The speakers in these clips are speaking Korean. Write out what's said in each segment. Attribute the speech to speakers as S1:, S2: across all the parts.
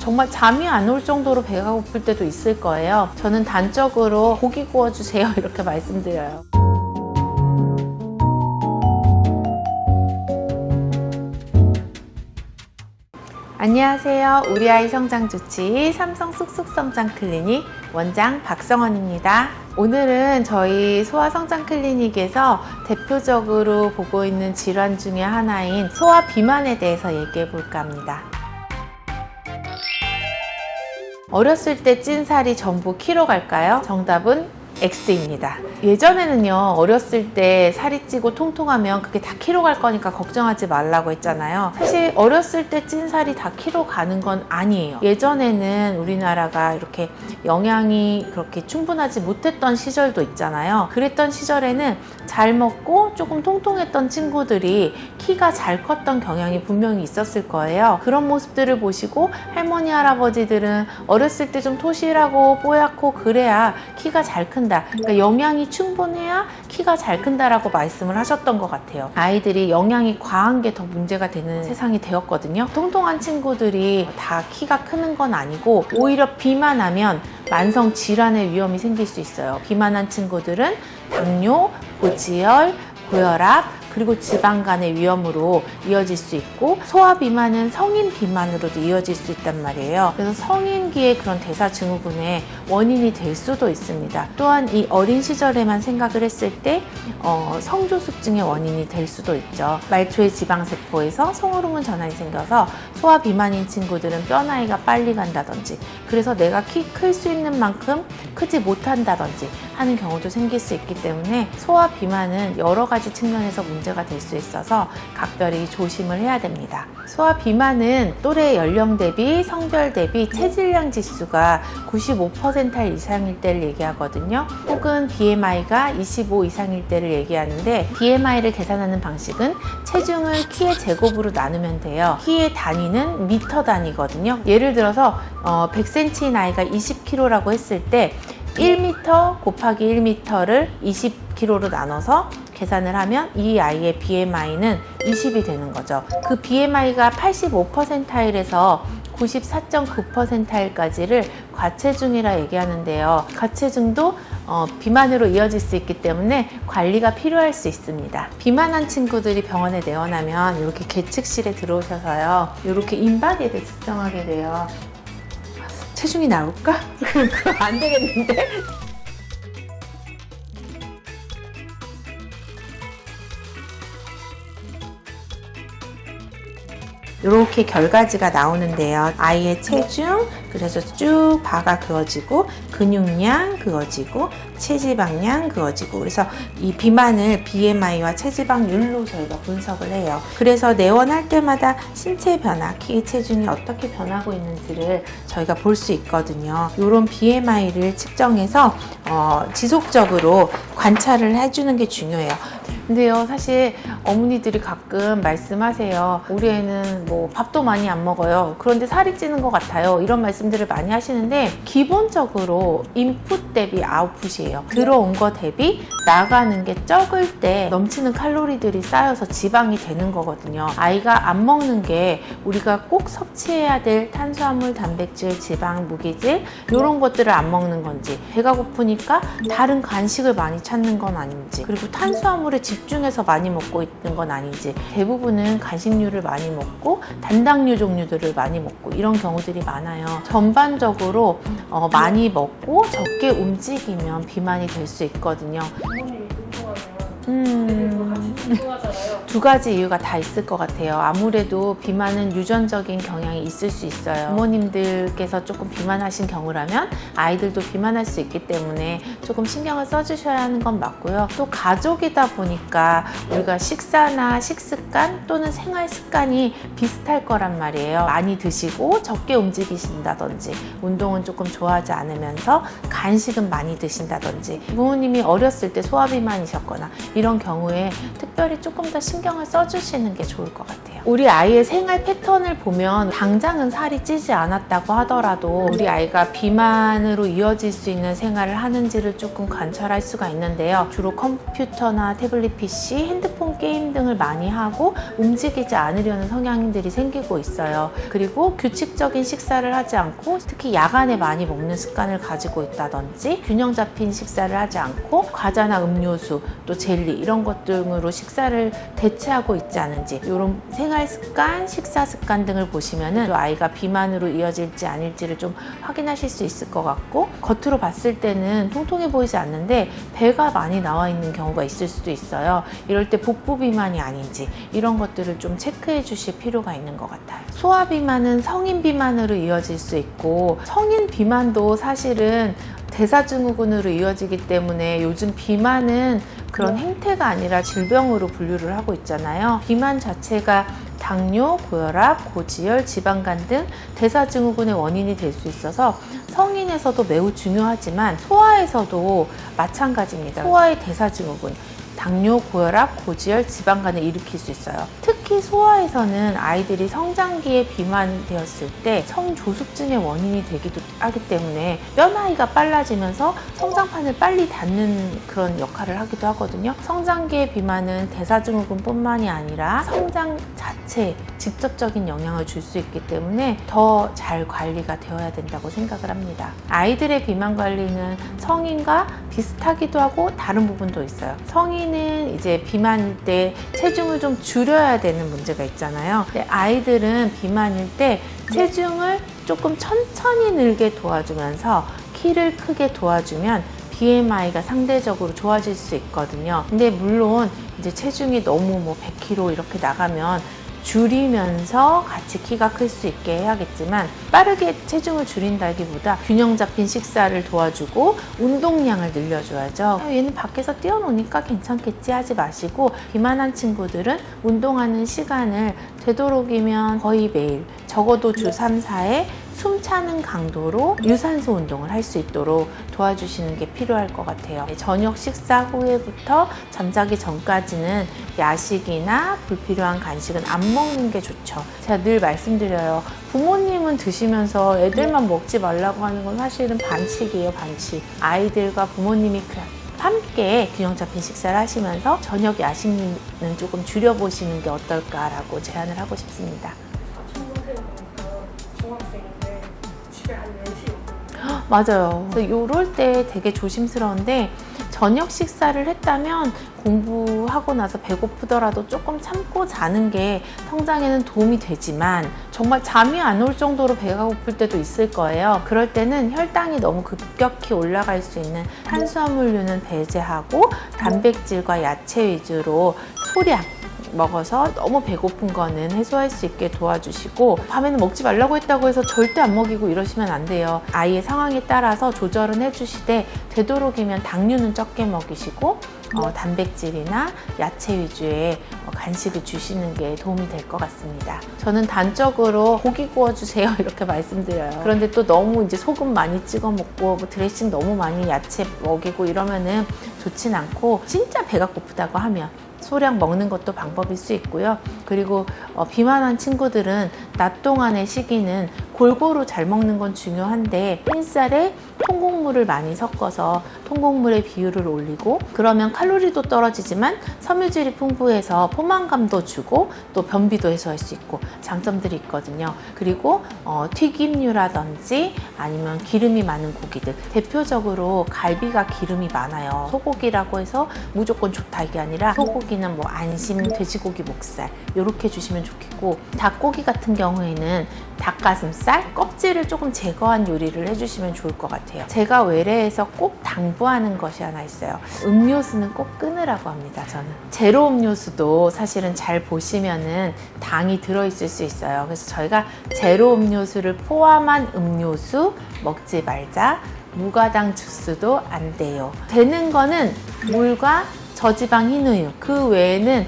S1: 정말 잠이 안 올 정도로 배가 고플 때도 있을 거예요. 저는 단적으로 고기 구워주세요 이렇게 말씀드려요. 안녕하세요. 우리 아이 성장 주치 삼성 쑥쑥 성장 클리닉 원장 박성원입니다. 오늘은 저희 소아 성장 클리닉에서 대표적으로 보고 있는 질환 중에 하나인 소아 비만에 대해서 얘기해 볼까 합니다. 어렸을 때 찐 살이 전부 키로 갈까요? 정답은 X입니다. 예전에는요, 어렸을 때 살이 찌고 통통하면 그게 다 키로 갈 거니까 걱정하지 말라고 했잖아요. 사실 어렸을 때 찐 살이 다 키로 가는 건 아니에요. 예전에는 우리나라가 이렇게 영양이 그렇게 충분하지 못했던 시절도 있잖아요. 그랬던 시절에는 잘 먹고 조금 통통했던 친구들이 키가 잘 컸던 경향이 분명히 있었을 거예요. 그런 모습들을 보시고 할머니, 할아버지들은 어렸을 때 좀 토실하고 뽀얗고 그래야 키가 잘 큰다. 그러니까 영양이 충분해야 키가 잘 큰다라고 말씀을 하셨던 것 같아요. 아이들이 영양이 과한 게 더 문제가 되는 세상이 되었거든요. 통통한 친구들이 다 키가 크는 건 아니고 오히려 비만하면 만성 질환의 위험이 생길 수 있어요. 비만한 친구들은 당뇨, 고지혈, 고혈압, 그리고 지방간의 위험으로 이어질 수 있고, 소아 비만은 성인 비만으로도 이어질 수 있단 말이에요. 그래서 성인기의 그런 대사증후군의 원인이 될 수도 있습니다. 또한 이 어린 시절에만 생각을 했을 때 성조숙증의 원인이 될 수도 있죠. 말초의 지방세포에서 성호르몬 전환이 생겨서 소아 비만인 친구들은 뼈 나이가 빨리 간다든지, 그래서 내가 키 클 수 있는 만큼 크지 못한다든지 하는 경우도 생길 수 있기 때문에 소아 비만은 여러 가지 측면에서 문제가 될 수 있어서 각별히 조심을 해야 됩니다. 소아 비만은 또래 연령 대비, 성별 대비 체질량 지수가 95% 이상일 때를 얘기하거든요. 혹은 BMI가 25 이상일 때를 얘기하는데, BMI를 계산하는 방식은 체중을 키의 제곱으로 나누면 돼요. 키의 단위는 미터 단위거든요. 예를 들어서 100cm 나이가 20kg라고 했을 때 1m 곱하기 1m를 20kg로 나눠서 계산을 하면 이 아이의 BMI는 20이 되는 거죠. 그 BMI가 85%에서 94.9%까지를 과체중이라 얘기하는데요. 과체중도 비만으로 이어질 수 있기 때문에 관리가 필요할 수 있습니다. 비만한 친구들이 병원에 내원하면 이렇게 계측실에 들어오셔서요, 이렇게 인바디를 측정하게 돼요. 체중이 나올까? 그거 안 되겠는데? 이렇게 결과지가 나오는데요. 아이의 체중, 그래서 쭉 바가 그어지고, 근육량 그어지고, 체지방량 그어지고, 그래서 이 비만을 BMI와 체지방률로 저희가 분석을 해요. 그래서 내원할 때마다 신체 변화, 키, 체중이 어떻게 변하고 있는지를 저희가 볼 수 있거든요. 이런 BMI를 측정해서 지속적으로 관찰을 해주는 게 중요해요. 근데요, 사실 어머니들이 가끔 말씀하세요. 우리 애는 뭐 밥도 많이 안 먹어요. 그런데 살이 찌는 것 같아요. 이런 말씀들을 많이 하시는데, 기본적으로 인풋 대비 아웃풋이에요. 들어온 거 대비 나가는 게 적을 때 넘치는 칼로리들이 쌓여서 지방이 되는 거거든요. 아이가 안 먹는 게 우리가 꼭 섭취해야 될 탄수화물, 단백질, 지방, 무기질 이런 것들을 안 먹는 건지, 배가 고프니까 다른 간식을 많이 찾는 건 아닌지, 그리고 탄수화물에 집중해서 많이 먹고 있는 건 아닌지, 대부분은 간식류를 많이 먹고 단당류 종류들을 많이 먹고 이런 경우들이 많아요. 전반적으로 많이 먹고 적게 움직이면 비만이 될 수 있거든요. 두 가지 이유가 다 있을 것 같아요. 아무래도 비만은 유전적인 경향이 있을 수 있어요. 부모님들께서 조금 비만하신 경우라면 아이들도 비만할 수 있기 때문에 조금 신경을 써주셔야 하는 건 맞고요. 또 가족이다 보니까 우리가 식사나 식습관 또는 생활 습관이 비슷할 거란 말이에요. 많이 드시고 적게 움직이신다든지, 운동은 조금 좋아하지 않으면서 간식은 많이 드신다든지, 부모님이 어렸을 때 소아비만이셨거나 이런 경우에 특히 특별히 조금 더 신경을 써주시는 게 좋을 것 같아요. 우리 아이의 생활 패턴을 보면 당장은 살이 찌지 않았다고 하더라도 우리 아이가 비만으로 이어질 수 있는 생활을 하는지를 조금 관찰할 수가 있는데요. 주로 컴퓨터나 태블릿 PC, 핸드폰 게임 등을 많이 하고 움직이지 않으려는 성향들이 생기고 있어요. 그리고 규칙적인 식사를 하지 않고 특히 야간에 많이 먹는 습관을 가지고 있다든지 균형 잡힌 식사를 하지 않고 과자나 음료수 또 젤리 이런 것 등으로 식사를 대체하고 있지 않은지 이런 생활 습관, 식사 습관 등을 보시면은 아이가 비만으로 이어질지 아닐지를 좀 확인하실 수 있을 것 같고 겉으로 봤을 때는 통통해 보이지 않는데 배가 많이 나와 있는 경우가 있을 수도 있어요. 이럴 때 복부 비만이 아닌지 이런 것들을 좀 체크해 주실 필요가 있는 것 같아요. 소아 비만은 성인 비만으로 이어질 수 있고 성인 비만도 사실은 대사증후군으로 이어지기 때문에 요즘 비만은 그런 행태가 아니라 질병으로 분류를 하고 있잖아요. 비만 자체가 당뇨, 고혈압, 고지혈, 지방간 등 대사증후군의 원인이 될 수 있어서 성인에서도 매우 중요하지만 소아에서도 마찬가지입니다. 소아의 대사증후군 당뇨, 고혈압, 고지혈, 지방간을 일으킬 수 있어요. 특히 소아에서는 아이들이 성장기에 비만이 되었을 때 성조숙증의 원인이 되기도 하기 때문에 뼈 나이가 빨라지면서 성장판을 빨리 닫는 그런 역할을 하기도 하거든요. 성장기의 비만은 대사증후군뿐만이 아니라 성장 자체에 직접적인 영향을 줄 수 있기 때문에 더 잘 관리가 되어야 된다고 생각을 합니다. 아이들의 비만 관리는 성인과 비슷하기도 하고 다른 부분도 있어요. 성인은 이제 비만일 때 체중을 좀 줄여야 되는 문제가 있잖아요. 근데 아이들은 비만일 때 체중을 조금 천천히 늘게 도와주면서 키를 크게 도와주면 BMI가 상대적으로 좋아질 수 있거든요. 근데 물론 이제 체중이 너무 100kg 이렇게 나가면 줄이면서 같이 키가 클 수 있게 해야겠지만 빠르게 체중을 줄인다기보다 균형 잡힌 식사를 도와주고 운동량을 늘려줘야죠. 얘는 밖에서 뛰어노니까 괜찮겠지 하지 마시고 비만한 친구들은 운동하는 시간을 되도록이면 거의 매일 적어도 주 3, 4회 숨 차는 강도로 유산소 운동을 할 수 있도록 도와주시는 게 필요할 것 같아요. 저녁 식사 후에부터 잠자기 전까지는 야식이나 불필요한 간식은 안 먹는 게 좋죠. 제가 늘 말씀드려요. 부모님은 드시면서 애들만 먹지 말라고 하는 건 사실은 반칙이에요, 반칙. 아이들과 부모님이 함께 균형 잡힌 식사를 하시면서 저녁 야식은 조금 줄여보시는 게 어떨까라고 제안을 하고 싶습니다. 맞아요. 그래서 이럴 때 되게 조심스러운데 저녁 식사를 했다면 공부하고 나서 배고프더라도 조금 참고 자는 게 성장에는 도움이 되지만 정말 잠이 안 올 정도로 배가 고플 때도 있을 거예요. 그럴 때는 혈당이 너무 급격히 올라갈 수 있는 탄수화물류는 배제하고 단백질과 야채 위주로 소량 먹어서 너무 배고픈 거는 해소할 수 있게 도와주시고 밤에는 먹지 말라고 했다고 해서 절대 안 먹이고 이러시면 안 돼요. 아이의 상황에 따라서 조절은 해주시되 되도록이면 당류는 적게 먹이시고 단백질이나 야채 위주의 간식을 주시는 게 도움이 될 것 같습니다. 저는 단적으로 고기 구워주세요 이렇게 말씀드려요. 그런데 또 너무 이제 소금 많이 찍어 먹고 드레싱 너무 많이 야채 먹이고 이러면은 좋진 않고 진짜 배가 고프다고 하면 소량 먹는 것도 방법일 수 있고요. 그리고 비만한 친구들은 낮 동안의 시기는 골고루 잘 먹는 건 중요한데 흰쌀에 통곡물을 많이 섞어서 통곡물의 비율을 올리고 그러면 칼로리도 떨어지지만 섬유질이 풍부해서 포만감도 주고 또 변비도 해소할 수 있고 장점들이 있거든요. 그리고 튀김류라든지 아니면 기름이 많은 고기들 대표적으로 갈비가 기름이 많아요. 소고기라고 해서 무조건 좋다 이게 아니라 소고기는 안심 돼지고기 목살 이렇게 주시면 좋겠고 닭고기 같은 경우에는 닭가슴살 껍질을 조금 제거한 요리를 해주시면 좋을 것 같아요. 제가 외래에서 꼭 당부하는 것이 하나 있어요. 음료수는 꼭 끊으라고 합니다. 저는 제로 음료수도 사실은 잘 보시면은 당이 들어있을 수 있어요. 그래서 저희가 제로 음료수를 포함한 음료수 먹지 말자. 무가당 주스도 안 돼요. 되는 거는 물과 저지방 흰우유 그 외에는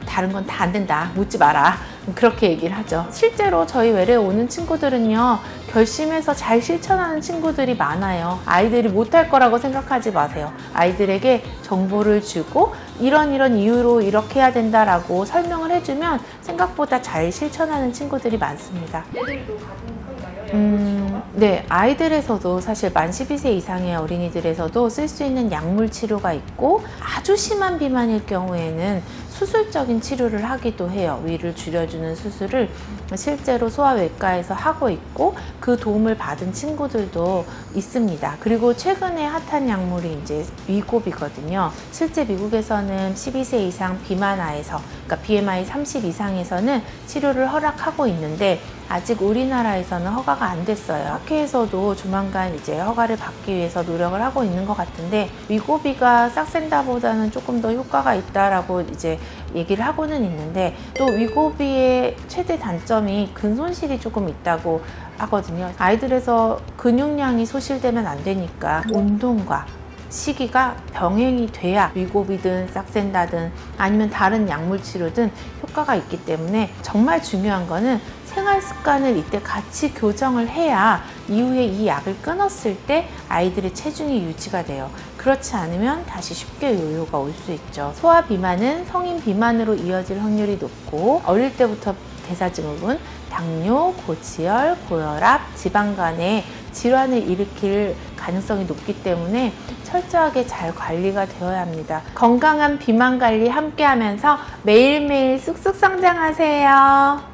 S1: 다른 건 다 안 된다 묻지 마라 그렇게 얘기를 하죠. 실제로 저희 외래에 오는 친구들은요, 결심해서 잘 실천하는 친구들이 많아요. 아이들이 못할 거라고 생각하지 마세요. 아이들에게 정보를 주고 이런 이유로 이렇게 해야 된다라고 설명을 해주면 생각보다 잘 실천하는 친구들이 많습니다.
S2: 애들도 가능한가요?
S1: 네, 아이들에서도 사실 만 12세 이상의 어린이들에서도 쓸 수 있는 약물 치료가 있고, 아주 심한 비만일 경우에는 수술적인 치료를 하기도 해요. 위를 줄여주는 수술을 실제로 소아외과에서 하고 있고, 그 도움을 받은 친구들도 있습니다. 그리고 최근에 핫한 약물이 이제 위고비거든요. 실제 미국에서는 12세 이상 비만아에서, 그러니까 BMI 30 이상에서는 치료를 허락하고 있는데, 아직 우리나라에서는 허가가 안 됐어요. 학회에서도 조만간 이제 허가를 받기 위해서 노력을 하고 있는 것 같은데, 위고비가 싹센다보다는 조금 더 효과가 있다라고 이제 얘기를 하고는 있는데, 또 위고비의 최대 단점이 근손실이 조금 있다고 하거든요. 아이들에서 근육량이 소실되면 안 되니까 운동과 시기가 병행이 돼야 위고비든 싹센다든 아니면 다른 약물 치료든 효과가 있기 때문에, 정말 중요한 거는 생활 습관을 이때 같이 교정을 해야 이후에 이 약을 끊었을 때 아이들의 체중이 유지가 돼요. 그렇지 않으면 다시 쉽게 요요가 올 수 있죠. 소아 비만은 성인 비만으로 이어질 확률이 높고, 어릴 때부터 대사증후군, 당뇨, 고지혈, 고혈압, 지방간에 질환을 일으킬 가능성이 높기 때문에 철저하게 잘 관리가 되어야 합니다. 건강한 비만 관리 함께 하면서 매일매일 쑥쑥 성장하세요.